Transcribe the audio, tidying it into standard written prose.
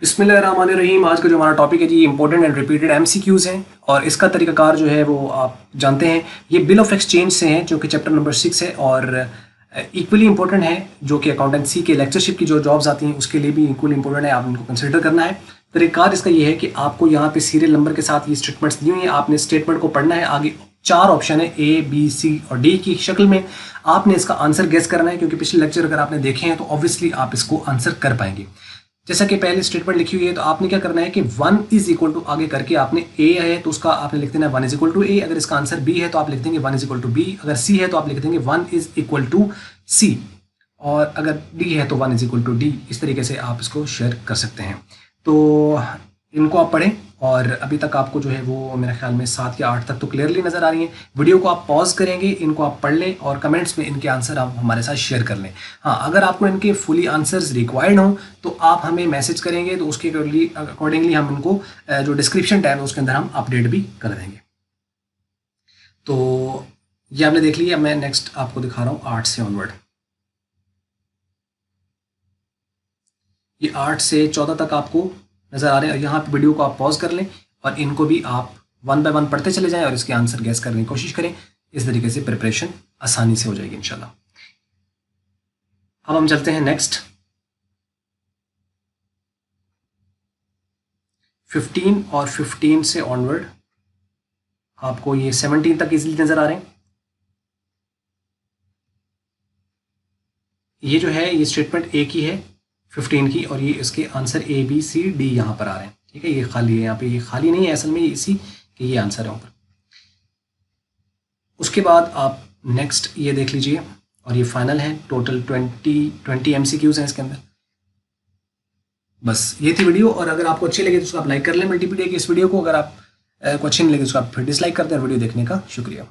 बिस्मिल्लाहिर्रहमानिर्रहीम। आज का जो हमारा टॉपिक है जी, इंपॉर्टेंट एंड रिपीटेड एमसीक्यूज़ हैं और इसका तरीकाकार जो है वो आप जानते हैं। ये बिल ऑफ एक्सचेंज से हैं जो कि चैप्टर नंबर 6 है और इक्वली इंपॉर्टेंट है जो कि अकाउंटेंसी के लेक्चरशिप की जो जॉब्स आती हैं उसके लिए भी इक्वली इंपॉर्टेंट है, आप इनको कंसिडर करना है। तरीकाकार इसका ये है कि आपको यहाँ पे सीरियल नंबर के साथ ये स्टेटमेंट्स दी हुई हैं, आपने स्टेटमेंट को पढ़ना है। आगे 4 ऑप्शन है ए बी सी और डी की शक्ल में, आपने इसका आंसर गेस करना है क्योंकि पिछले लेक्चर अगर आपने देखे हैं तो ऑब्वियसली आप इसको आंसर कर पाएंगे। जैसा कि पहले स्टेटमेंट लिखी हुई है तो आपने क्या करना है कि 1 इज इक्वल टू आगे करके आपने ए है तो उसका आपने लिख देना 1 इज इक्वल टू ए। अगर इसका आंसर बी है तो आप लिख देंगे 1 इज इक्वल टू बी। अगर सी है तो आप लिख देंगे 1 इज इक्वल टू सी और अगर डी है तो 1 इज इक्वल टू डी। इस तरीके से आप इसको शेयर कर सकते हैं। तो इनको आप पढ़ें और अभी तक आपको जो है वो मेरे ख्याल में 7 या 8 तक तो क्लियरली नज़र आ रही हैं। वीडियो को आप पॉज करेंगे, इनको आप पढ़ लें और कमेंट्स में इनके आंसर आप हमारे साथ शेयर कर लें। हाँ, अगर आपको इनके फुली आंसर्स रिक्वायर्ड हों तो आप हमें मैसेज करेंगे तो उसके अकॉर्डिंगली हम इनको जो डिस्क्रिप्शन टैब है उसके अंदर हम अपडेट भी कर देंगे। तो ये आपने देख लिया। मैं नेक्स्ट आपको दिखा रहा हूँ 8 से ऑनवर्ड। ये 8 से 14 तक आपको नज़र आ रहे हैं। यहाँ पे वीडियो को आप पॉज कर लें और इनको भी आप 1 बाय 1 पढ़ते चले जाएं और इसके आंसर गैस करने की कोशिश करें। इस तरीके से प्रिपरेशन आसानी से हो जाएगी इंशाल्लाह। अब हम चलते हैं नेक्स्ट 15 और 15 से ऑनवर्ड। आपको ये 17 तक इजीली नज़र आ रहे हैं। ये जो है ये स्टेटमेंट ए की है 15 की और ये इसके answer A B C D यहाँ पर आ रहे हैं। ठीक है, ये खाली है यहाँ पे, ये खाली नहीं है असल में, इसी के ये आंसर है ऊपर। उसके बाद आप नेक्स्ट ये देख लीजिए और ये फाइनल है। टोटल 20 एमसीक्यूज हैं इसके अंदर। बस ये थी वीडियो और अगर आपको अच्छी लगे तो उसको आप लाइक कर लें मल्टीपीडिया की इस वीडियो को। अगर आप को अच्छी नहीं लगी तो उसको आप फिर डिसलाइक करते हैं। वीडियो देखने का शुक्रिया।